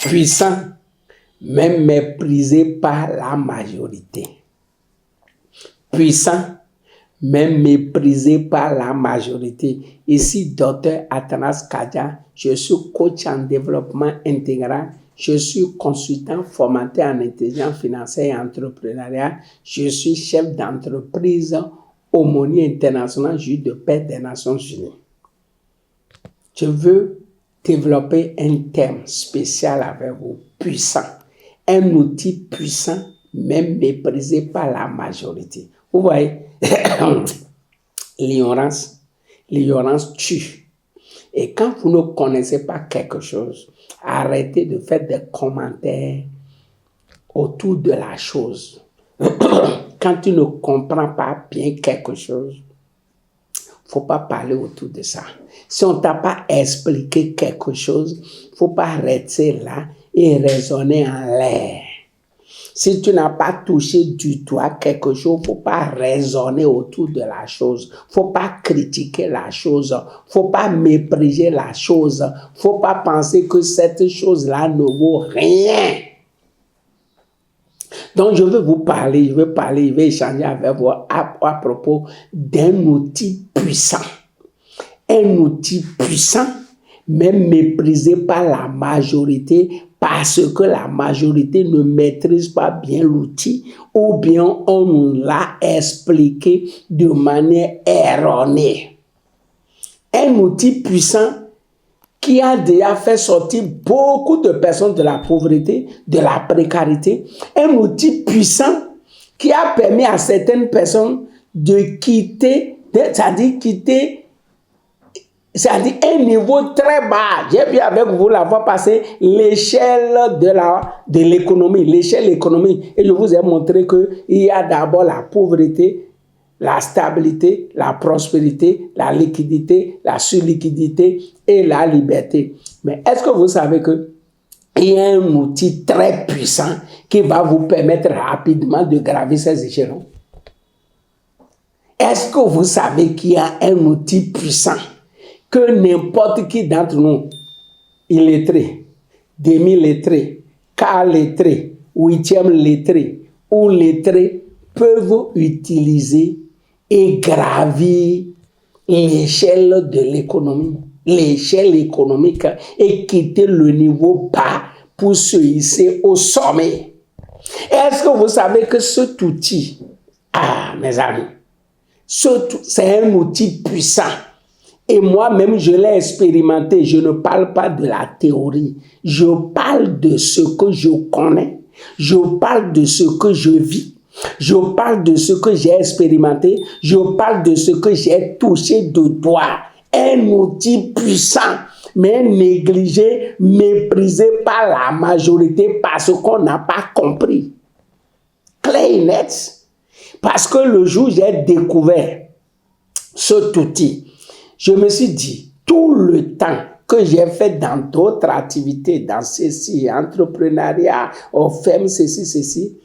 puissant, mais méprisé par la majorité. Puissant, mais méprisé par la majorité. Ici, Dr. Athanas Kadia, je suis coach en développement intégral, je suis consultant formateur en intelligence financière et entrepreneuriat, je suis chef d'entreprise aumônier international, juge de paix des Nations Unies. Je veux développer un thème spécial avec vous, puissant, un outil puissant, même méprisé par la majorité. Vous voyez, l'ignorance tue. Et quand vous ne connaissez pas quelque chose, arrêtez de faire des commentaires autour de la chose. Quand tu ne comprends pas bien quelque chose, faut pas parler autour de ça. Si on t'a pas expliqué quelque chose, faut pas rester là et raisonner en l'air. Si tu n'as pas touché du doigt quelque chose, faut pas raisonner autour de la chose. Faut pas critiquer la chose. Faut pas mépriser la chose. Faut pas penser que cette chose-là ne vaut rien. Donc, je vais échanger avec vous à propos d'un outil puissant. Un outil puissant, mais méprisé par la majorité parce que la majorité ne maîtrise pas bien l'outil ou bien on nous l'a expliqué de manière erronée. Un outil puissant qui a déjà fait sortir beaucoup de personnes de la pauvreté, de la précarité. Un outil puissant qui a permis à certaines personnes de quitter un niveau très bas. J'ai vu avec vous la fois passée l'échelle de l'économie, l'échelle économique. Et je vous ai montré qu'il y a d'abord la pauvreté, la stabilité, la prospérité, la liquidité, la surliquidité et la liberté. Mais est-ce que vous savez qu'il y a un outil très puissant qui va vous permettre rapidement de gravir ces échelons? Est-ce que vous savez qu'il y a un outil puissant que n'importe qui d'entre nous, illettré, demi-lettré, quart lettré, huitième lettré ou lettré, peuvent utiliser et gravir l'échelle de l'économie, l'échelle économique et quitter le niveau bas pour se hisser au sommet? Est-ce que vous savez que cet outil, mes amis, c'est un outil puissant? Et moi-même, je l'ai expérimenté. Je ne parle pas de la théorie. Je parle de ce que je connais. Je parle de ce que je vis. Je parle de ce que j'ai expérimenté. Je parle de ce que j'ai touché de doigt. Un outil puissant, mais négligé, méprisé par la majorité parce qu'on n'a pas compris. Clair et net. Parce que le jour où j'ai découvert cet outil, je me suis dit, tout le temps que j'ai fait dans d'autres activités, dans ceci, entrepreneuriat, ferme, ceci,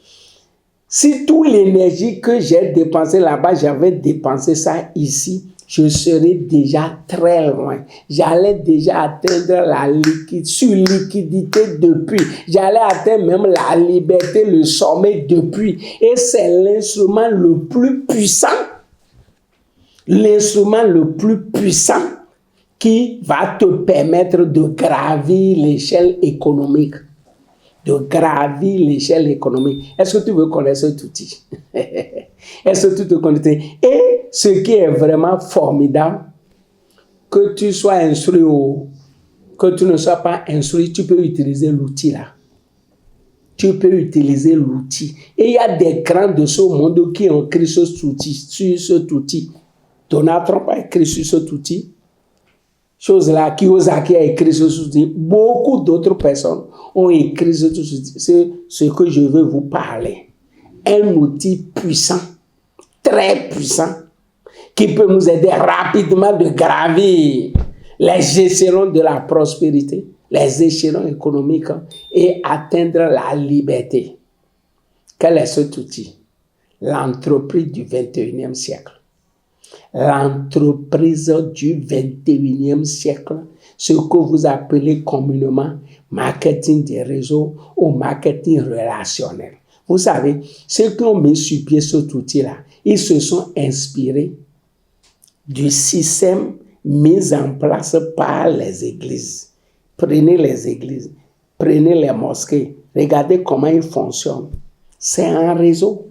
si toute l'énergie que j'ai dépensée là-bas, j'avais dépensé ça ici, je serais déjà très loin. J'allais déjà atteindre la surliquidité depuis. J'allais atteindre même la liberté, le sommet depuis. Et c'est l'instrument le plus puissant. L'instrument le plus puissant qui va te permettre de gravir l'échelle économique. De gravir l'échelle économique. Est-ce que tu veux connaître cet outil? Est-ce que tu te connais? Et ce qui est vraiment formidable, que tu sois instruit ou que tu ne sois pas instruit, tu peux utiliser l'outil là. Tu peux utiliser l'outil. Et il y a des grands de ce monde qui ont écrit sur cet outil. Donald Trump a écrit sur cet outil. Chose là, Kiyosaki a écrit sur cet outil. Beaucoup d'autres personnes ont écrit sur cet outil. C'est ce que je veux vous parler. Un outil puissant, très puissant, qui peut nous aider rapidement de gravir les échelons de la prospérité, les échelons économiques et atteindre la liberté. Quel est cet outil? L'entreprise du 21e siècle. L'entreprise du 21e siècle, ce que vous appelez communément marketing des réseaux ou marketing relationnel. Vous savez, ceux qui ont mis sur pied cet outil-là, ils se sont inspirés du système mis en place par les églises. Prenez les églises, prenez les mosquées, regardez comment ils fonctionnent. C'est un réseau.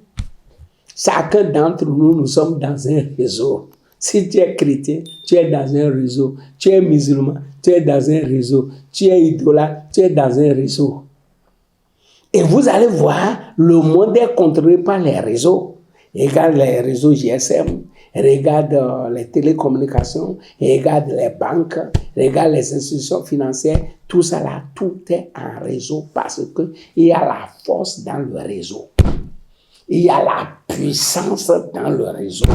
Chacun d'entre nous, nous sommes dans un réseau. Si tu es chrétien, tu es dans un réseau. Tu es musulman, tu es dans un réseau. Tu es idolâtre, tu es dans un réseau. Et vous allez voir, le monde est contrôlé par les réseaux. Regarde les réseaux GSM, regarde les télécommunications, regarde les banques, regarde les institutions financières. Tout ça là, tout est en réseau parce qu'il y a la force dans le réseau. Il y a la puissance dans le réseau.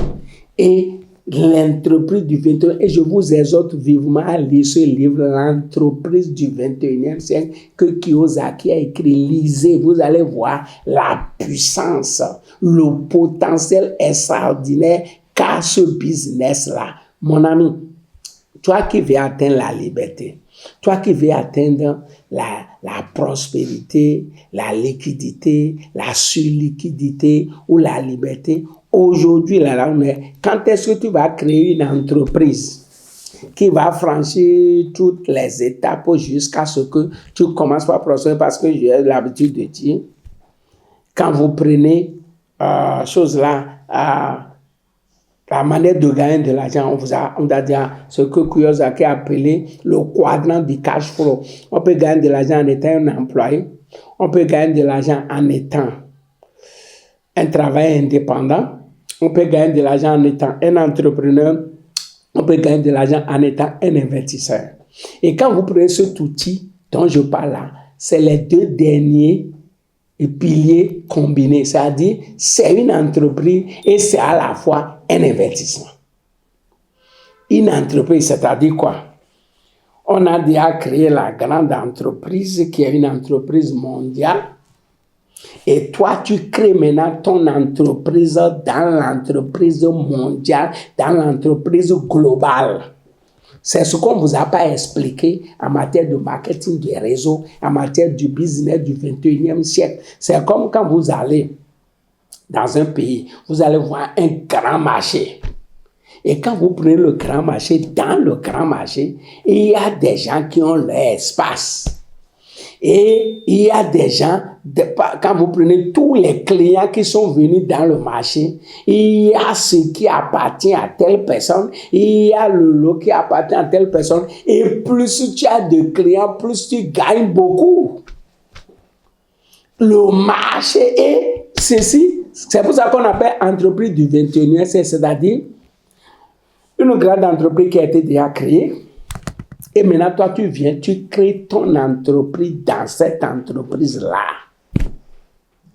Et l'entreprise du 21e, et je vous exhorte vivement à lire ce livre, L'entreprise du 21e siècle, que Kiyosaki a écrit. Lisez, vous allez voir la puissance, le potentiel extraordinaire qu'a ce business-là. Mon ami, toi qui veux atteindre la liberté, toi qui veux atteindre la prospérité, la liquidité, la surliquidité ou la liberté, aujourd'hui, là, quand est-ce que tu vas créer une entreprise qui va franchir toutes les étapes jusqu'à ce que tu commences par prospérer? Parce que j'ai l'habitude de dire, quand vous prenez chose là, la manière de gagner de l'argent, on a dit ce que Kiyosaki a appelé le quadrant du cash flow. On peut gagner de l'argent en étant un employé, on peut gagner de l'argent en étant un travailleur indépendant, on peut gagner de l'argent en étant un entrepreneur, on peut gagner de l'argent en étant un investisseur. Et quand vous prenez cet outil dont je parle là, c'est les deux derniers piliers combinés, c'est-à-dire c'est une entreprise et c'est à la fois un investissement. Une entreprise, c'est-à-dire quoi? On a déjà créé la grande entreprise qui est une entreprise mondiale. Et toi, tu crées maintenant ton entreprise dans l'entreprise mondiale, dans l'entreprise globale. C'est ce qu'on ne vous a pas expliqué en matière de marketing des réseaux, en matière du business du 21e siècle. C'est comme quand vous allez dans un pays, vous allez voir un grand marché. Et quand vous prenez le grand marché, dans le grand marché, il y a des gens qui ont leur espace. Et il y a des gens, quand vous prenez tous les clients qui sont venus dans le marché, il y a ce qui appartient à telle personne, il y a le lot qui appartient à telle personne. Et plus tu as de clients, plus tu gagnes beaucoup. Le marché est ceci. C'est pour ça qu'on appelle entreprise du 21e siècle, c'est-à-dire une grande entreprise qui a été déjà créée. Et maintenant, toi, tu viens, tu crées ton entreprise dans cette entreprise-là.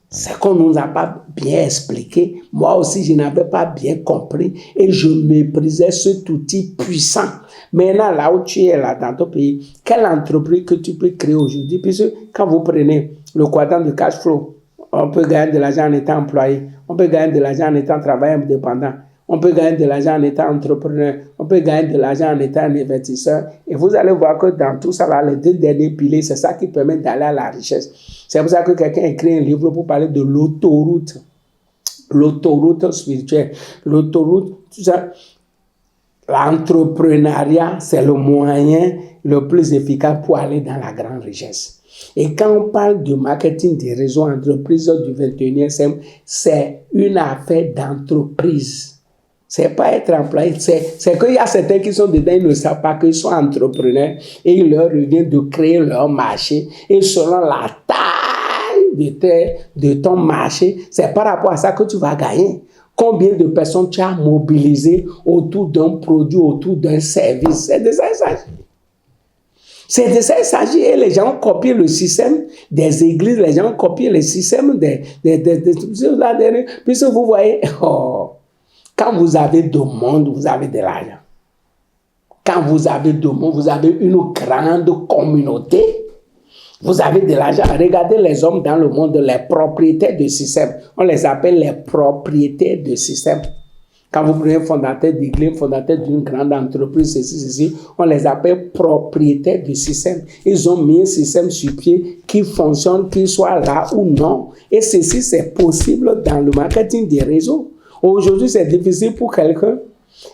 C'est qu'on ne nous a pas bien expliqué. Moi aussi, je n'avais pas bien compris et je méprisais cet outil puissant. Maintenant, là où tu es, là, dans ton pays, quelle entreprise que tu peux créer aujourd'hui? Puisque quand vous prenez le quadrant de cash flow, on peut gagner de l'argent en étant employé, on peut gagner de l'argent en étant travailleur indépendant, on peut gagner de l'argent en étant entrepreneur, on peut gagner de l'argent en étant un investisseur. Et vous allez voir que dans tout ça, là, les deux derniers piliers, c'est ça qui permet d'aller à la richesse. C'est pour ça que quelqu'un a écrit un livre pour parler de l'autoroute. L'autoroute spirituelle. L'autoroute, tout ça. L'entrepreneuriat, c'est le moyen le plus efficace pour aller dans la grande richesse. Et quand on parle de marketing des réseaux entreprises du 21e siècle, c'est une affaire d'entreprise. C'est pas être employé, c'est qu'il y a certains qui sont dedans, ils ne savent pas qu'ils sont entrepreneurs et il leur revient de créer leur marché. Et selon la taille de ton marché, c'est par rapport à ça que tu vas gagner. Combien de personnes tu as mobilisées autour d'un produit, autour d'un service? C'est de ça qu'il s'agit. C'est de ça qu'il s'agit. Et les gens ont copié le système des églises, les gens ont copié le système des puisque vous voyez, quand vous avez du monde, vous avez de l'argent. Quand vous avez du monde, vous avez une grande communauté. Vous avez de l'argent. Regardez les hommes dans le monde, les propriétaires de système. On les appelle les propriétaires de système. Quand vous prenez un fondateur d'église, fondateur d'une grande entreprise, ceci, on les appelle propriétaires du système. Ils ont mis un système sur pied qui fonctionne, qu'il soit là ou non. Et ceci, c'est possible dans le marketing des réseaux. Aujourd'hui, c'est difficile pour quelqu'un.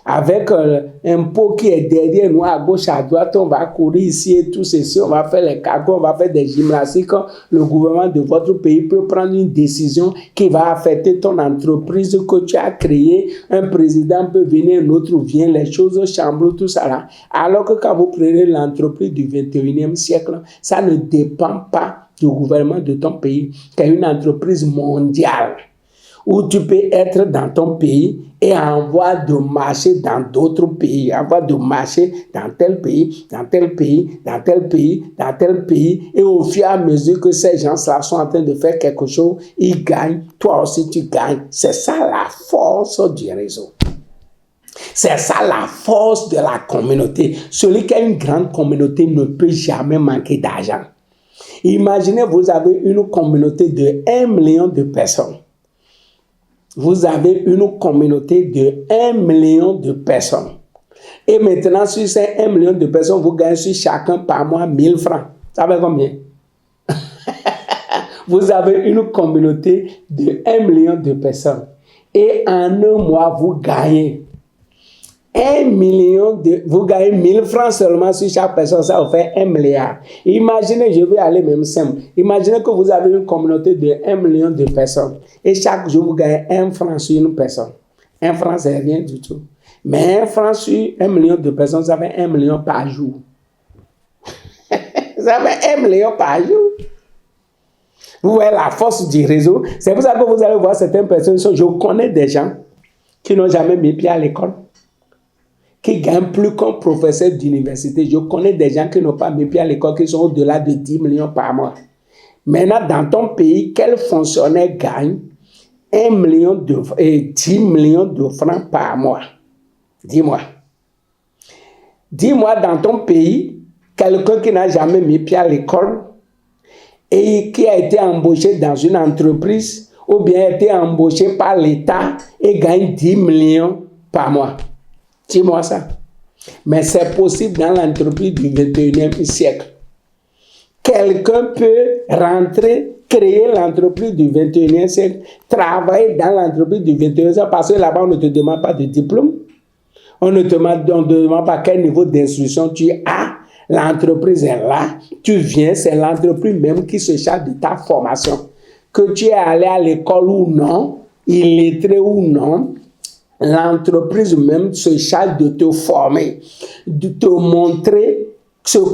Avec un pot qui est derrière nous, à gauche, à droite, on va courir ici et tout ceci, on va faire les cargos, on va faire des gymnastiques. Le gouvernement de votre pays peut prendre une décision qui va affecter ton entreprise que tu as créée. Un président peut venir, un autre vient, les choses chamboulent, tout ça là. Alors que quand vous prenez l'entreprise du 21e siècle, ça ne dépend pas du gouvernement de ton pays, c'est une entreprise mondiale, où tu peux être dans ton pays et avoir de marché dans d'autres pays, avoir de marché dans tel pays, dans tel pays, dans tel pays, dans tel pays, et au fur et à mesure que ces gens-là sont en train de faire quelque chose, ils gagnent, toi aussi tu gagnes. C'est ça la force du réseau. C'est ça la force de la communauté. Celui qui a une grande communauté ne peut jamais manquer d'argent. Imaginez, vous avez une communauté de 1 million de personnes. Vous avez une communauté de 1 million de personnes. Et maintenant, sur ces 1 million de personnes, vous gagnez sur chacun par mois 1000 francs. Ça fait combien? Vous avez une communauté de 1 million de personnes. Et en un mois, vous gagnez 1 million vous gagnez 1000 francs seulement sur chaque personne, ça vous fait 1 milliard. Imaginez, je vais aller même simple. Imaginez que vous avez une communauté de 1 million de personnes et chaque jour vous gagnez 1 franc sur une personne. 1 franc, c'est rien du tout. Mais 1 franc sur 1 million de personnes, ça fait 1 million par jour. Ça fait 1 million par jour. Vous voyez la force du réseau. C'est pour ça que vous allez voir certaines personnes. Je connais des gens qui n'ont jamais mis pied à l'école, qui gagnent plus qu'un professeur d'université. Je connais des gens qui n'ont pas mis pied à l'école, qui sont au-delà de 10 millions par mois. Maintenant, dans ton pays, quel fonctionnaire gagne 1 million et 10 millions de francs par mois? Dis-moi. Dis-moi, dans ton pays, quelqu'un qui n'a jamais mis pied à l'école et qui a été embauché dans une entreprise ou bien a été embauché par l'État et gagne 10 millions par mois. Dis-moi ça. Mais c'est possible dans l'entreprise du 21e siècle. Quelqu'un peut rentrer, créer l'entreprise du 21e siècle, travailler dans l'entreprise du 21e siècle, parce que là-bas, on ne te demande pas de diplôme. On ne te demande pas quel niveau d'instruction tu as. L'entreprise est là. Tu viens, c'est l'entreprise même qui se charge de ta formation. Que tu es allé à l'école ou non, illettré ou non, l'entreprise même se charge de te former, de te montrer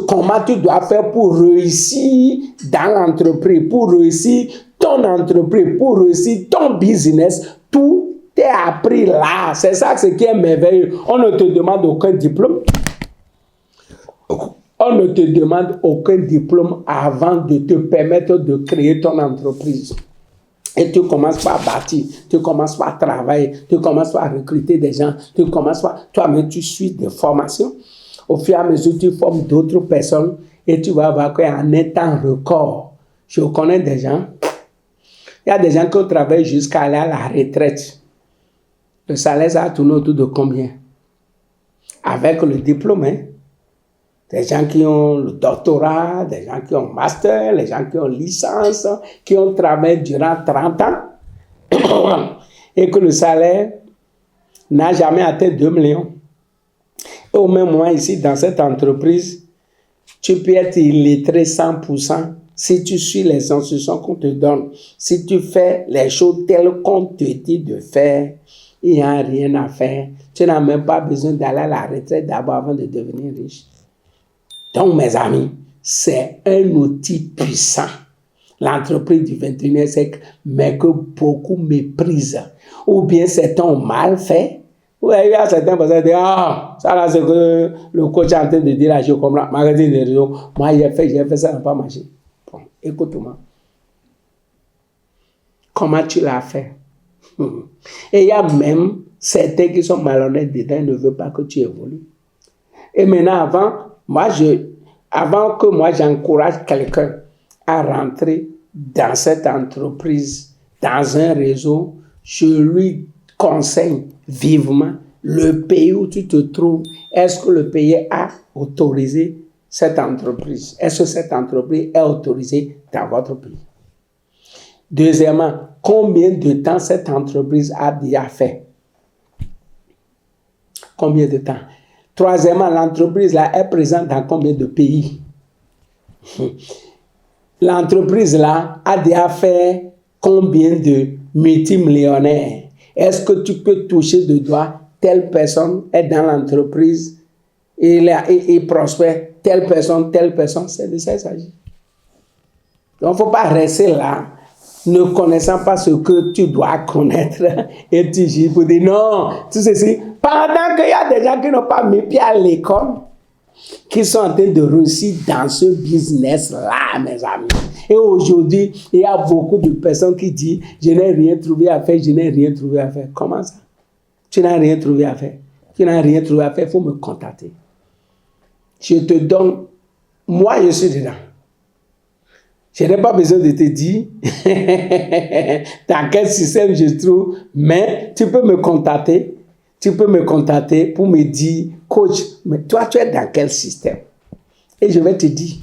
comment tu dois faire pour réussir dans l'entreprise, pour réussir ton entreprise, pour réussir ton business. Tout est appris là. C'est ça ce qui est merveilleux. On ne te demande aucun diplôme. On ne te demande aucun diplôme avant de te permettre de créer ton entreprise. Et tu commences par bâtir, tu commences par travailler, tu commences par recruter des gens, tu commences par... Toi-même, tu suis des formations. Au fur et à mesure, tu formes d'autres personnes et tu vas voir qu'en un temps record, je connais des gens, il y a des gens qui ont travaillé jusqu'à aller à la retraite. Le salaire, ça a tourné autour de combien? Avec le diplôme, hein? Des gens qui ont le doctorat, des gens qui ont master, les gens qui ont licence, qui ont travaillé durant 30 ans et que le salaire n'a jamais atteint 2 millions. Et au même moment ici, dans cette entreprise, tu peux être illettré 100% si tu suis les instructions qu'on te donne. Si tu fais les choses telles qu'on te dit de faire, il n'y a rien à faire. Tu n'as même pas besoin d'aller à la retraite d'abord avant de devenir riche. Donc, mes amis, c'est un outil puissant. L'entreprise du 21e siècle, mais que beaucoup méprisent. Ou bien certains ont mal fait. Ou il y a certains qui disent, ah, ça là, c'est que le coach est en train de dire, là, je comprends, magasin de réseau, moi, j'ai fait, ça n'a pas marché. Bon, écoute-moi. Comment tu l'as fait? Et il y a même certains qui sont malhonnêtes dedans, ils ne veulent pas que tu évolues. Et maintenant, avant que moi j'encourage quelqu'un à rentrer dans cette entreprise, dans un réseau, je lui conseille vivement le pays où tu te trouves. Est-ce que le pays a autorisé cette entreprise? Est-ce que cette entreprise est autorisée dans votre pays? Deuxièmement, combien de temps cette entreprise a déjà fait? Combien de temps? Troisièmement, l'entreprise là est présente dans combien de pays? L'entreprise là a déjà fait combien de multimillionnaires? Est-ce que tu peux toucher de doigt telle personne est dans l'entreprise et il prospère, telle personne, c'est de ça qu'il s'agit. Donc, il ne faut pas rester là, ne connaissant pas ce que tu dois connaître et tu dis pour dire non, tout ceci. Pendant qu'il y a des gens qui n'ont pas mis pied à l'école, qui sont en train de réussir dans ce business-là, mes amis. Et aujourd'hui, il y a beaucoup de personnes qui disent je n'ai rien trouvé à faire, je n'ai rien trouvé à faire. Comment ça? Tu n'as rien trouvé à faire. Tu n'as rien trouvé à faire, il faut me contacter. Je te donne, moi je suis dedans. Je n'ai pas besoin de te dire dans quel système je trouve, mais tu peux me contacter. Tu peux me contacter pour me dire, coach, mais toi tu es dans quel système? Et je vais te dire,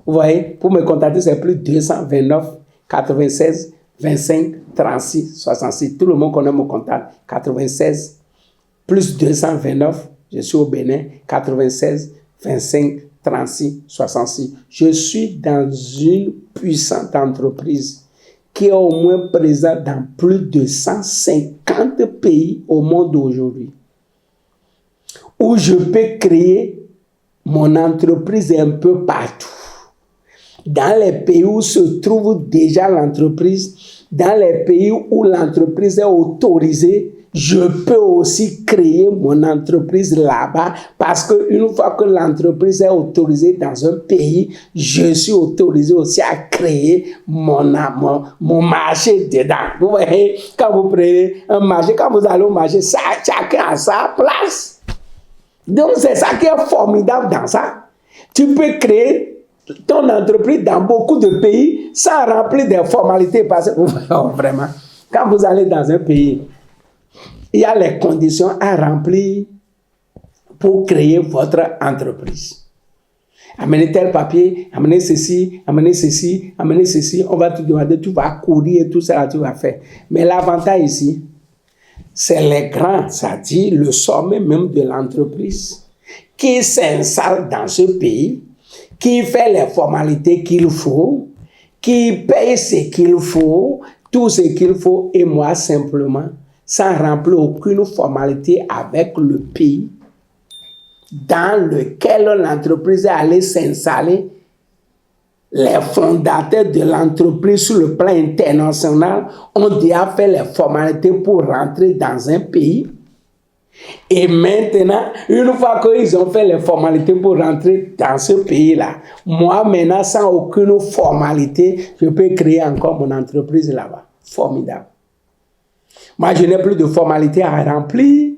vous voyez, pour me contacter c'est plus 229 96 25 36 66. Tout le monde connaît mon contact. 96 plus 229, je suis au Bénin, 96 25 36 66. Je suis dans une puissante entreprise qui est au moins présente dans plus de 150 pays au monde aujourd'hui, où je peux créer mon entreprise un peu partout. Dans les pays où se trouve déjà l'entreprise, dans les pays où l'entreprise est autorisée, je peux aussi créer mon entreprise là-bas parce qu'une fois que l'entreprise est autorisée dans un pays, je suis autorisé aussi à créer mon marché dedans. Vous voyez, quand vous prenez un marché, quand vous allez au marché, chacun a sa place. Donc c'est ça qui est formidable dans ça. Tu peux créer ton entreprise dans beaucoup de pays sans remplir des formalités parce que vraiment, quand vous allez dans un pays, il y a les conditions à remplir pour créer votre entreprise. Amenez tel papier, amenez ceci, amenez ceci, amenez ceci. On va te demander, tu vas courir et tout ça, tu vas faire. Mais l'avantage ici, c'est les grands, c'est-à-dire le sommet même de l'entreprise, qui s'installe dans ce pays, qui fait les formalités qu'il faut, qui paye ce qu'il faut, tout ce qu'il faut, et moi simplement, sans remplir aucune formalité avec le pays dans lequel l'entreprise est allée s'installer. Les fondateurs de l'entreprise sur le plan international ont déjà fait les formalités pour rentrer dans un pays. Et maintenant, une fois qu'ils ont fait les formalités pour rentrer dans ce pays-là, moi maintenant, sans aucune formalité, je peux créer encore mon entreprise là-bas. Formidable. Moi, je n'ai plus de formalités à remplir,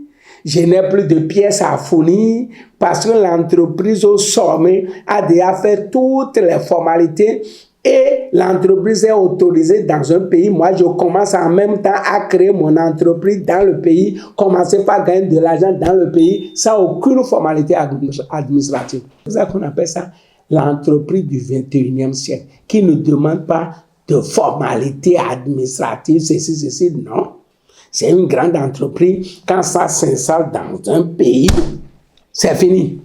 je n'ai plus de pièces à fournir, parce que l'entreprise au sommet a déjà fait toutes les formalités et l'entreprise est autorisée dans un pays. Moi, je commence en même temps à créer mon entreprise dans le pays, commencer par gagner de l'argent dans le pays sans aucune formalité administrative. C'est ça qu'on appelle ça l'entreprise du 21e siècle, qui ne demande pas de formalité administrative, ceci, non. C'est une grande entreprise. Quand ça s'installe dans un pays, c'est fini.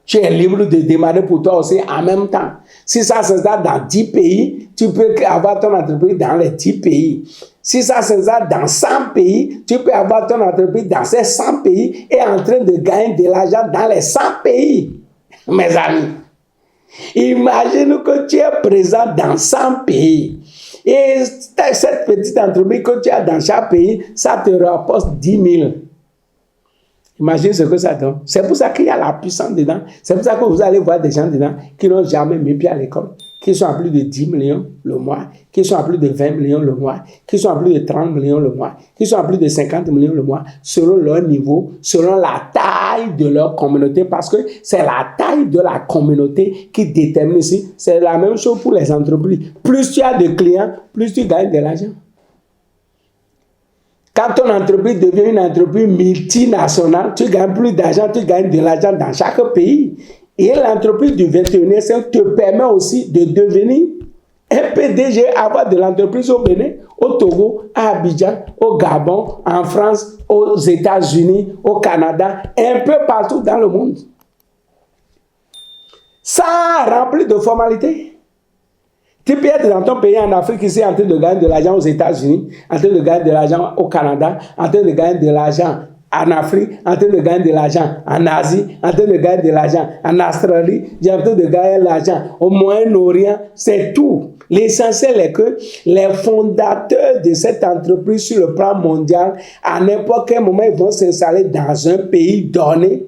Tu es libre de démarrer pour toi aussi en même temps. Si ça s'installe dans 10 pays, tu peux avoir ton entreprise dans les 10 pays. Si ça s'installe dans 100 pays, tu peux avoir ton entreprise dans ces 100 pays et en train de gagner de l'argent dans les 100 pays. Mes amis, imagine que tu es présent dans 100 pays. Et cette petite entreprise que tu as dans chaque pays, ça te rapporte 10 000. Imagine ce que ça donne. C'est pour ça qu'il y a la puissance dedans. C'est pour ça que vous allez voir des gens dedans qui n'ont jamais mis pied à l'école, qui sont à plus de 10 millions le mois, qui sont à plus de 20 millions le mois, qui sont à plus de 30 millions le mois, qui sont à plus de 50 millions le mois, selon leur niveau, selon la taille de leur communauté, parce que c'est la taille de la communauté qui détermine ici. C'est la même chose pour les entreprises. Plus tu as de clients, plus tu gagnes de l'argent. Quand ton entreprise devient une entreprise multinationale, tu gagnes plus d'argent, tu gagnes de l'argent dans chaque pays. Et l'entreprise du 21e siècle te permet aussi de devenir un PDG, avoir de l'entreprise au Bénin, au Togo, à Abidjan, au Gabon, en France, aux États-Unis, au Canada, un peu partout dans le monde. Sans remplir de formalités. Tu peux être dans ton pays en Afrique ici en train de gagner de l'argent aux États-Unis, en train de gagner de l'argent au Canada, en train de gagner de l'argent en Afrique, en train de gagner de l'argent en Asie, en train de gagner de l'argent en Australie, en train de gagner de l'argent au Moyen-Orient. C'est tout. L'essentiel est que les fondateurs de cette entreprise sur le plan mondial, à n'importe quel moment, ils vont s'installer dans un pays donné.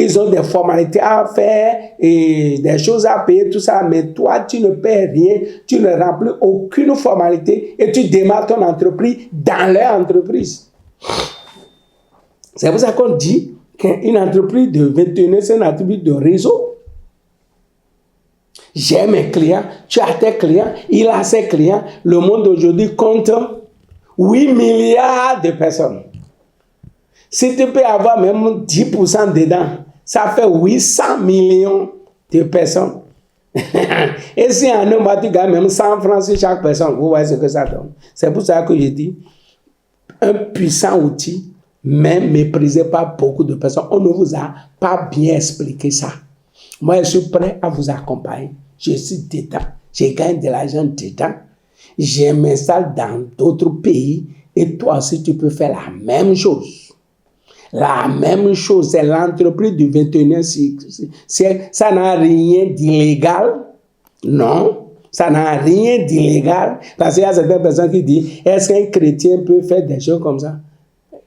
Ils ont des formalités à faire et des choses à payer, tout ça. Mais toi, tu ne paies rien, tu ne remplis aucune formalité et tu démarres ton entreprise dans leur entreprise. C'est pour ça qu'on dit qu'une entreprise de 21, c'est une entreprise de réseau. J'ai mes clients, tu as tes clients, il a ses clients. Le monde aujourd'hui compte 8 milliards de personnes. Si tu peux avoir même 10% dedans, ça fait 800 millions de personnes. Et si en un mois, tu gagnes même 100 francs sur chaque personne, vous voyez ce que ça donne. C'est pour ça que je dis, un puissant outil, mais méprisé par beaucoup de personnes. On ne vous a pas bien expliqué ça. Moi, je suis prêt à vous accompagner. Je suis dedans. Je gagne de l'argent dedans. Je m'installe dans d'autres pays et toi aussi, tu peux faire la même chose. La même chose, c'est l'entreprise du 21e siècle. Ça n'a rien d'illégal. Non, ça n'a rien d'illégal. Parce qu'il y a certaines personnes qui disent, est-ce qu'un chrétien peut faire des choses comme ça?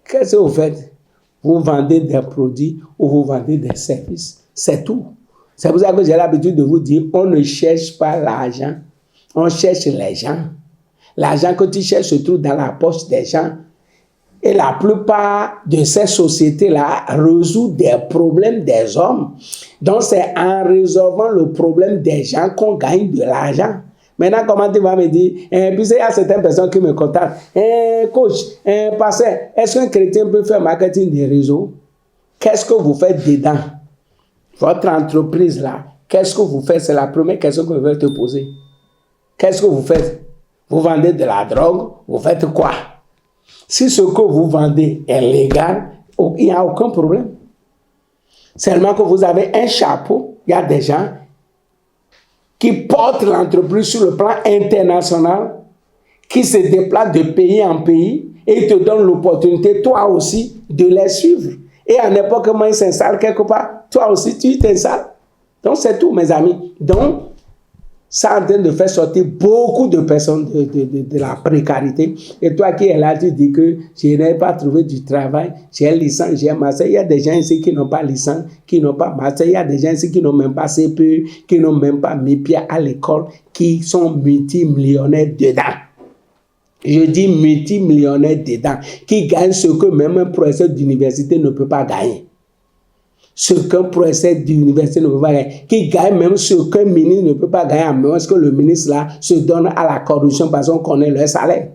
Qu'est-ce que vous faites? Vous vendez des produits ou vous vendez des services. C'est tout. C'est pour ça que j'ai l'habitude de vous dire, on ne cherche pas l'argent, on cherche les gens. L'argent que tu cherches se trouve dans la poche des gens. Et la plupart de ces sociétés-là résout des problèmes des hommes. Donc, c'est en résolvant le problème des gens qu'on gagne de l'argent. Maintenant, comment tu vas me dire, puis il y a certaines personnes qui me contactent, coach, pasteur, est-ce qu'un chrétien peut faire marketing des réseaux? Qu'est-ce que vous faites dedans? Votre entreprise-là, qu'est-ce que vous faites? C'est la première question que je vais te poser. Qu'est-ce que vous faites? Vous vendez de la drogue? Vous faites quoi? Si ce que vous vendez est légal, il n'y a aucun problème. Seulement que vous avez un chapeau, il y a des gens qui portent l'entreprise sur le plan international, qui se déplacent de pays en pays et te donnent l'opportunité, toi aussi, de les suivre. Et à n'importe quel moment, ils s'installent quelque part, toi aussi, tu t'installes. Donc, c'est tout, mes amis. Donc, ça est en train de faire sortir beaucoup de personnes de la précarité. Et toi qui es là, tu dis que je n'ai pas trouvé du travail, j'ai licence, j'ai master. Il y a des gens ici qui n'ont pas licence, qui n'ont pas master. Il y a des gens ici qui n'ont même pas CPE, qui n'ont même pas mis pied à l'école, qui sont multimillionnaires dedans. Je dis multimillionnaires dedans, qui gagnent ce que même un professeur d'université ne peut pas gagner. Ce qu'un professeur d'université ne peut pas gagner, qui gagne même ce qu'un ministre ne peut pas gagner, à moins que le ministre là se donne à la corruption parce qu'on connaît leur salaire.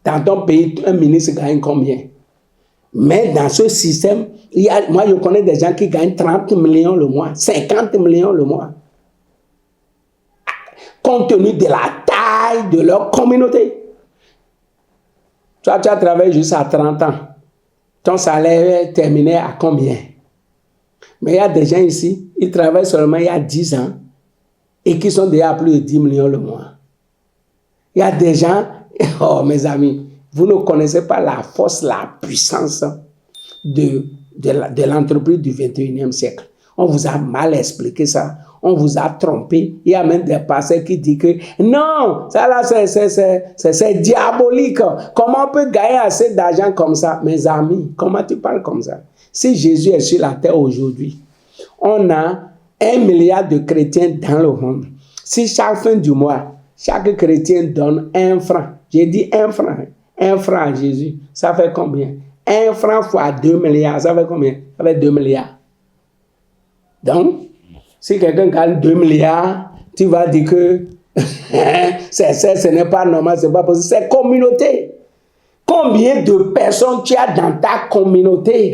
Dans ton pays, un ministre gagne combien? Mais dans ce système, moi je connais des gens qui gagnent 30 millions le mois, 50 millions le mois. Compte tenu de la taille de leur communauté. Toi, tu as travaillé jusqu'à 30 ans. Ton salaire est terminé à combien? Mais il y a des gens ici, ils travaillent seulement il y a 10 ans et qui sont déjà à plus de 10 millions le mois. Il y a des gens, oh mes amis, vous ne connaissez pas la force, la puissance de l'entreprise du 21e siècle. On vous a mal expliqué ça. On vous a trompé. Il y a même des pasteurs qui disent que non, ça là c'est diabolique. Comment on peut gagner assez d'argent comme ça? Mes amis, comment tu parles comme ça? Si Jésus est sur la terre aujourd'hui, on a 1 milliard de chrétiens dans le monde. Si chaque fin du mois, chaque chrétien donne 1 franc, j'ai dit 1 franc, 1 franc à Jésus, ça fait combien? 1 franc fois 2 milliards, ça fait combien? Ça fait 2 milliards. Donc, si quelqu'un gagne 2 milliards, tu vas dire que ce n'est pas normal, ce n'est pas possible. C'est communauté. Combien de personnes tu as dans ta communauté?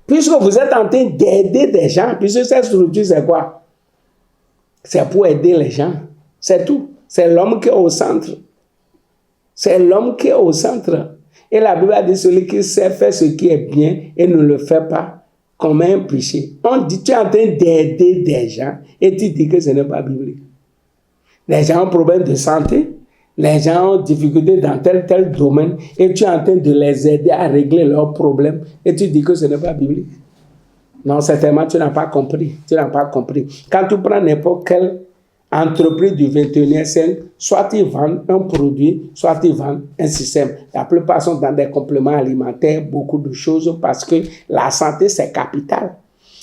Puisque vous êtes en train d'aider des gens, puisque cette structure, c'est quoi? C'est pour aider les gens. C'est tout. C'est l'homme qui est au centre. C'est l'homme qui est au centre. Et la Bible a dit, celui qui sait faire ce qui est bien et ne le fait pas, commet un péché. On dit, tu es en train d'aider des gens et tu dis que ce n'est pas biblique. Les gens ont problème de santé, les gens ont difficulté dans tel domaine et tu es en train de les aider à régler leurs problèmes et tu dis que ce n'est pas biblique. Non, certainement, tu n'as pas compris. Tu n'as pas compris. Quand tu prends n'importe quelle entreprise du 21e siècle, soit ils vendent un produit, soit ils vendent un système. La plupart sont dans des compléments alimentaires, beaucoup de choses, parce que la santé, c'est capital.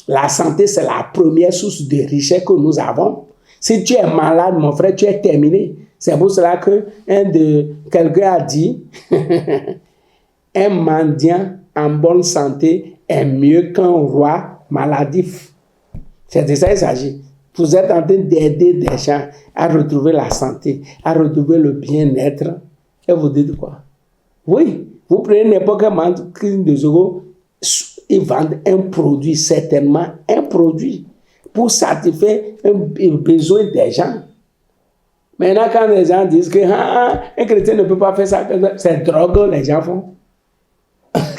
La santé, c'est la première source de richesse que nous avons. Si tu es malade, mon frère, tu es terminé. C'est pour cela que quelqu'un a dit, un mendiant en bonne santé est mieux qu'un roi maladif. C'est de ça qu'il s'agit. Vous êtes en train d'aider des gens à retrouver la santé, à retrouver le bien-être. Et vous dites quoi? Oui, vous prenez n'importe quel magasin de euros, ils vendent un produit, certainement un produit, pour satisfaire un besoin des gens. Maintenant, quand les gens disent que un chrétien ne peut pas faire ça, c'est drogue, les gens font.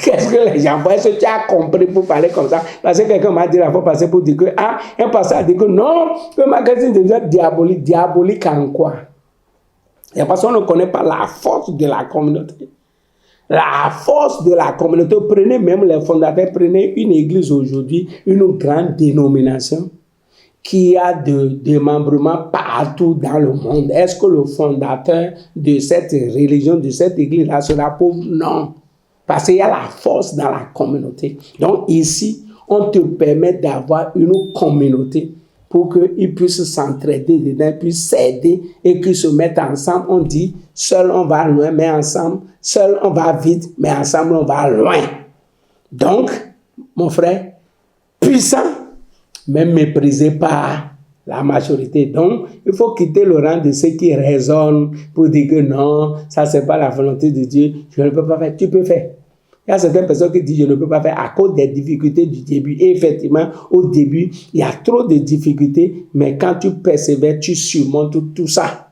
Qu'est-ce que les gens font? Est-ce que tu as compris pour parler comme ça? Parce que quelqu'un m'a dit la fois passée pour dire que, un pasteur a dit que non, le magasin devient diabolique. Diabolique en quoi? Et parce qu'on ne connaît pas la force de la communauté. La force de la communauté. Prenez même les fondateurs, prenez une église aujourd'hui, une grande dénomination qui a de démembrement partout dans le monde. Est-ce que le fondateur de cette religion, de cette église-là sera pauvre? Non. Parce qu'il y a la force dans la communauté. Donc ici, on te permet d'avoir une communauté pour qu'ils puissent s'entraider dedans, puissent s'aider et qu'ils se mettent ensemble. On dit, seul on va loin, mais ensemble. Seul on va vite, mais ensemble on va loin. Donc, mon frère, puissant, mais méprisé par la majorité. Donc, il faut quitter le rang de ceux qui raisonnent pour dire que non, ça c'est pas la volonté de Dieu, je ne peux pas faire. Tu peux faire. Il y a certaines personnes qui disent je ne peux pas faire à cause des difficultés du début. Et effectivement, au début, il y a trop de difficultés, mais quand tu persévères, tu surmontes tout ça.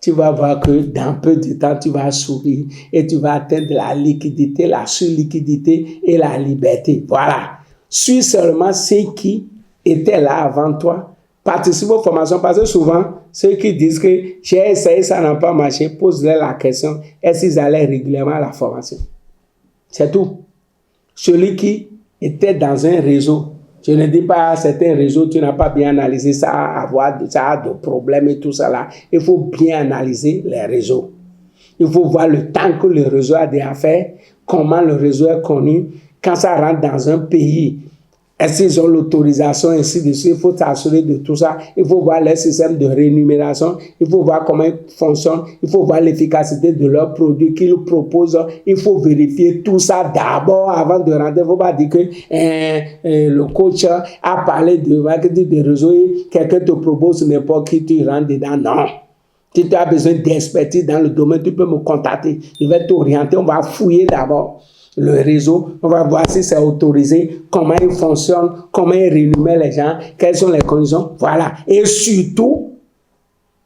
Tu vas voir que dans peu de temps, tu vas sourire et tu vas atteindre la liquidité, la surliquidité et la liberté. Voilà. Suis seulement ceux qui étaient là avant toi. Participe aux formations parce que souvent, ceux qui disent que j'ai essayé, ça n'a pas marché, pose-leur la question, est-ce qu'ils allaient régulièrement à la formation? C'est tout. Celui qui était dans un réseau, je ne dis pas certains réseaux, tu n'as pas bien analysé, ça a de problèmes et tout ça là. Il faut bien analyser les réseaux. Il faut voir le temps que le réseau a déjà fait, comment le réseau est connu, quand ça rentre dans un pays. Est-ce qu'ils ont l'autorisation, ainsi de suite? Il faut s'assurer de tout ça. Il faut voir leur système de rémunération. Il faut voir comment ils fonctionnent. Il faut voir l'efficacité de leurs produits qu'ils proposent. Il faut vérifier tout ça d'abord avant de rentrer. Il ne faut pas dire que le coach a parlé de marketing de réseau et quelqu'un te propose n'importe qui, tu rentres dedans. Non. Si tu as besoin d'expertise dans le domaine, tu peux me contacter. Je vais t'orienter. On va fouiller d'abord le réseau, on va voir si c'est autorisé, comment il fonctionne, comment il rémunère les gens, quelles sont les conditions, voilà. Et surtout,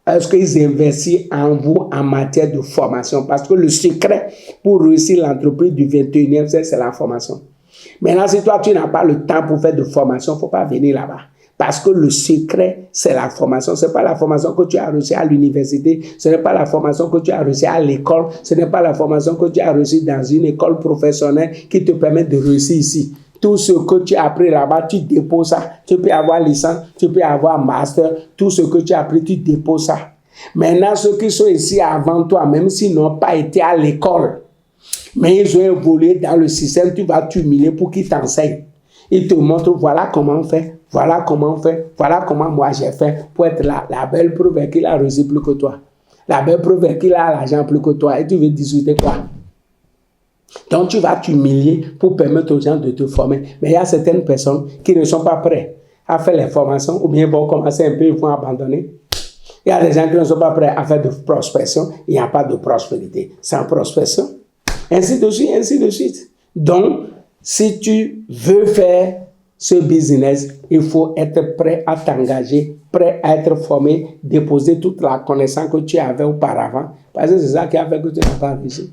est-ce qu'ils investissent en vous en matière de formation? Parce que le secret pour réussir l'entreprise du 21e siècle, c'est la formation. Maintenant, si toi, tu n'as pas le temps pour faire de formation, il ne faut pas venir là-bas. Parce que le secret, c'est la formation. Ce n'est pas la formation que tu as reçue à l'université. Ce n'est pas la formation que tu as reçue à l'école. Ce n'est pas la formation que tu as reçue dans une école professionnelle qui te permet de réussir ici. Tout ce que tu as appris là-bas, tu déposes ça. Tu peux avoir licence, tu peux avoir master. Tout ce que tu as appris, tu déposes ça. Maintenant, ceux qui sont ici avant toi, même s'ils n'ont pas été à l'école, mais ils ont évolué dans le système, tu vas t'humilier pour qu'ils t'enseignent. Ils te montrent, voilà comment on fait. Voilà comment on fait, voilà comment moi j'ai fait pour être là. La belle preuve est qu'il a reçu plus que toi. La belle preuve est qu'il a l'argent plus que toi. Et tu veux discuter quoi? Donc tu vas t'humilier pour permettre aux gens de te former. Mais il y a certaines personnes qui ne sont pas prêtes à faire les formations ou bien vont commencer un peu, ils vont abandonner. Il y a des gens qui ne sont pas prêts à faire de prospection. Il n'y a pas de prospérité. Sans prospection, Ainsi de suite, ainsi de suite. Donc, si tu veux faire ce business, il faut être prêt à t'engager, prêt à être formé, déposer toute la connaissance que tu avais auparavant. Parce que c'est ça qui a fait que tu n'as pas réussi.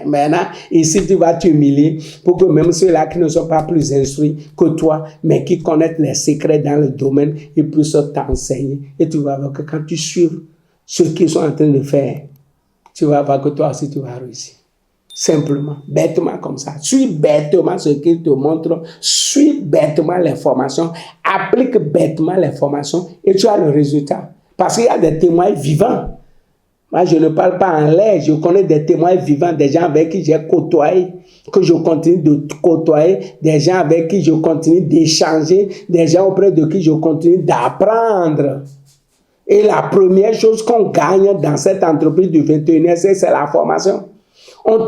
Maintenant, ici, tu vas t'humilier pour que même ceux-là qui ne sont pas plus instruits que toi, mais qui connaissent les secrets dans le domaine, ils puissent t'enseigner. Et tu vas voir que quand tu suis ce qu'ils sont en train de faire, tu vas voir que toi aussi, tu vas réussir. Simplement, bêtement comme ça. Suis bêtement ce qu'ils te montrent, suis bêtement les formations, applique bêtement les formations et tu as le résultat. Parce qu'il y a des témoins vivants. Moi, je ne parle pas en l'air, je connais des témoins vivants, des gens avec qui j'ai côtoyé, que je continue de côtoyer, des gens avec qui je continue d'échanger, des gens auprès de qui je continue d'apprendre. Et la première chose qu'on gagne dans cette entreprise du 21e siècle, c'est la formation. On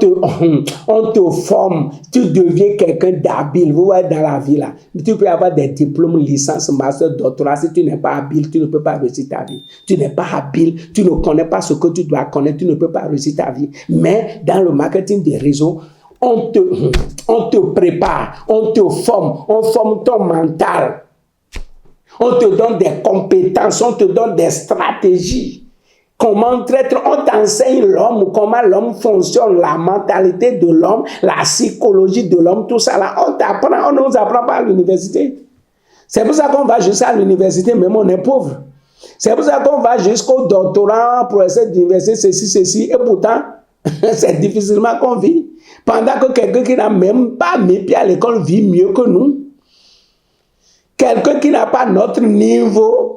te forme, tu deviens quelqu'un d'habile. Vous voyez dans la vie là, tu peux avoir des diplômes, licence, master, doctorat. Si tu n'es pas habile, tu ne peux pas réussir ta vie. Tu n'es pas habile, tu ne connais pas ce que tu dois connaître, tu ne peux pas réussir ta vie. Mais dans le marketing des réseaux, on te prépare, on te forme, on forme ton mental. On te donne des compétences, on te donne des stratégies. Comment traiter, on t'enseigne l'homme, comment l'homme fonctionne, la mentalité de l'homme, la psychologie de l'homme, tout ça là, on t'apprend, on ne nous apprend pas à l'université. C'est pour ça qu'on va jusqu'à l'université, même on est pauvre. C'est pour ça qu'on va jusqu'au doctorat, professeur d'université, ceci, et pourtant, c'est difficilement qu'on vit. Pendant que quelqu'un qui n'a même pas mis pied à l'école vit mieux que nous. Quelqu'un qui n'a pas notre niveau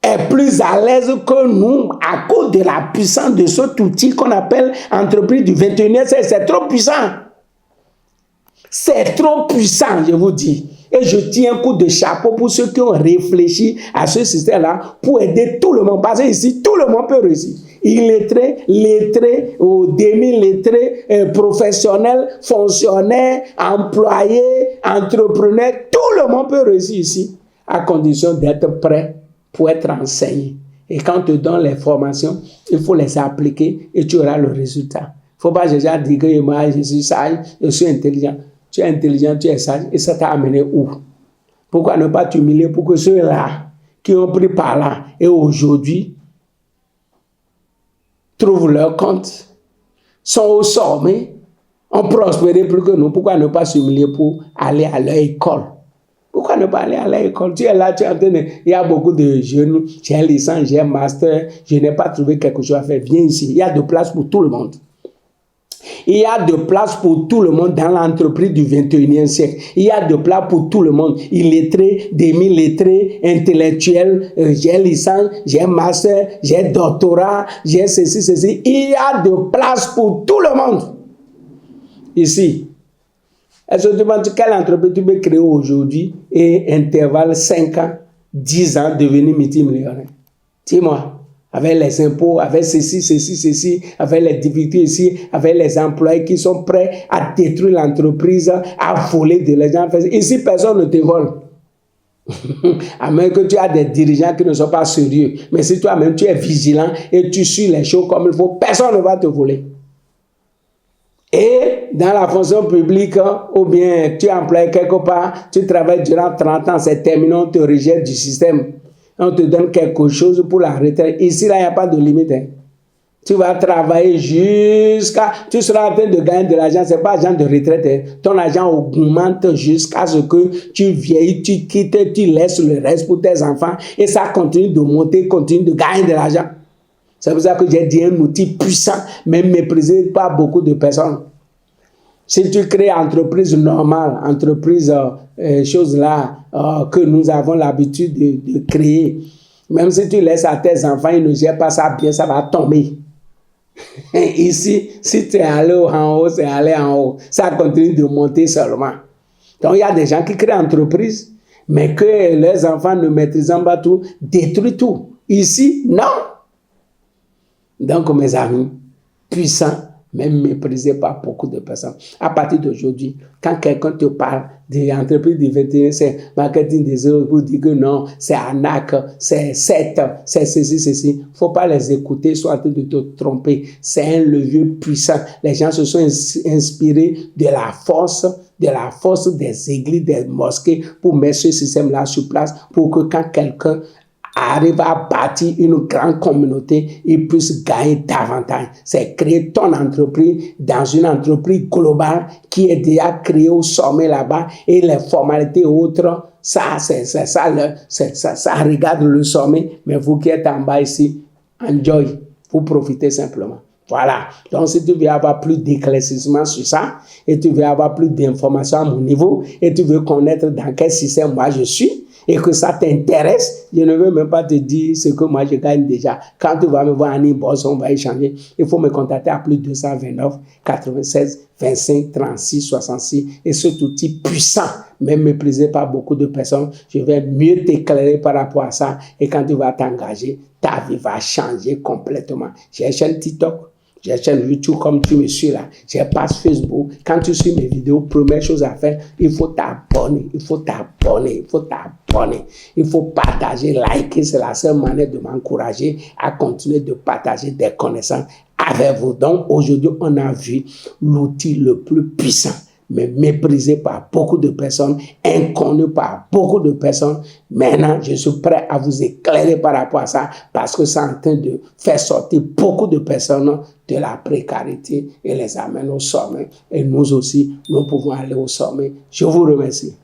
est plus à l'aise que nous à cause de la puissance de cet outil qu'on appelle entreprise du 21e siècle. C'est trop puissant. C'est trop puissant, je vous dis. Et je tiens un coup de chapeau pour ceux qui ont réfléchi à ce système-là pour aider tout le monde. Parce que ici, tout le monde peut réussir. Illettré, lettré, ou demi-lettré, professionnel, fonctionnaire, employé, entrepreneur. Tout le monde peut réussir ici, à condition d'être prêt pour être enseigné. Et quand on te donne les formations, il faut les appliquer et tu auras le résultat. Il ne faut pas déjà dire que moi, je suis sage, je suis intelligent. Tu es intelligent, tu es sage, et ça t'a amené où? Pourquoi ne pas t'humilier pour que ceux-là qui ont pris par là et aujourd'hui trouvent leur compte, sont au sommet, ont prospéré plus que nous? Pourquoi ne pas s'humilier pour aller à leur école? Pourquoi ne pas aller à l'école? Tu es là, tu es en train de... Il y a beaucoup de jeunes, j'ai licence, j'ai master, je n'ai pas trouvé quelque chose à faire. Viens ici, il y a de place pour tout le monde. Il y a de place pour tout le monde dans l'entreprise du 21e siècle. Il y a de place pour tout le monde. Illettré, demi-lettré, intellectuel, j'ai licence, j'ai master, j'ai doctorat, j'ai ceci. Il y a de place pour tout le monde. Ici. Est-ce que tu demandes quelle entreprise tu peux créer aujourd'hui et intervalle 5 ans, 10 ans devenir multimillionnaire? Dis-moi. Avec les impôts, avec ceci, avec les difficultés ici, avec les employés qui sont prêts à détruire l'entreprise, à voler de l'argent. Ici, personne ne te vole. À moins que tu as des dirigeants qui ne sont pas sérieux. Mais si toi-même tu es vigilant et tu suis les choses comme il faut, personne ne va te voler. Et dans la fonction publique, ou bien tu es employé quelque part, tu travailles durant 30 ans, c'est terminé, on te rejette du système. On te donne quelque chose pour la retraite. Ici, là, il n'y a pas de limite. Hein. Tu vas travailler jusqu'à... Tu seras en train de gagner de l'argent. Ce n'est pas l'argent de retraite. Hein. Ton argent augmente jusqu'à ce que tu vieillis, tu quittes, tu laisses le reste pour tes enfants. Et ça continue de monter, continue de gagner de l'argent. C'est pour ça que j'ai dit un outil puissant, mais méprisé par beaucoup de personnes. Si tu crées entreprise normale, entreprise, choses là que nous avons l'habitude de créer, même si tu laisses à tes enfants, ils ne gèrent pas ça bien, ça va tomber. Ici, si tu es allé en haut, c'est allé en haut. Ça continue de monter seulement. Donc, il y a des gens qui créent entreprise, mais que leurs enfants ne maîtrisant pas tout, détruisent tout. Ici, non. Donc, mes amis, puissant, même méprisé par beaucoup de personnes. À partir d'aujourd'hui, quand quelqu'un te parle des entreprises du 21e siècle, marketing des euros, pour dire que non, c'est arnaque, c'est secte, c'est ceci, ceci, il ne faut pas les écouter, soit en train de te tromper. C'est un levier puissant. Les gens se sont inspirés de la force des églises, des mosquées pour mettre ce système-là sur place pour que quand quelqu'un arrive à bâtir une grande communauté, il puisse gagner davantage. C'est créer ton entreprise dans une entreprise globale qui est déjà créée au sommet là-bas et les formalités autres, ça regarde le sommet, mais vous qui êtes en bas ici, enjoy, vous profitez simplement. Voilà. Donc, si tu veux avoir plus d'éclaircissement sur ça, et tu veux avoir plus d'informations à mon niveau, et tu veux connaître dans quel système moi je suis, et que ça t'intéresse, je ne veux même pas te dire ce que moi je gagne déjà. Quand tu vas me voir en inbox, on va échanger. Il faut me contacter à plus 229 96 25 36 66. Et cet outil puissant, même méprisé par beaucoup de personnes, je vais mieux t'éclairer par rapport à ça. Et quand tu vas t'engager, ta vie va changer complètement. J'ai une chaîne TikTok. J'ai une chaîne YouTube comme tu me suis là. J'ai une page Facebook. Quand tu suis mes vidéos, première chose à faire, il faut t'abonner. Il faut t'abonner. Il faut t'abonner. Il faut partager, liker. C'est la seule manière de m'encourager à continuer de partager des connaissances avec vous. Donc aujourd'hui, on a vu l'outil le plus puissant, mais méprisé par beaucoup de personnes, inconnu par beaucoup de personnes. Maintenant, je suis prêt à vous éclairer par rapport à ça parce que c'est en train de faire sortir beaucoup de personnes de la précarité et les amener au sommet. Et nous aussi, nous pouvons aller au sommet. Je vous remercie.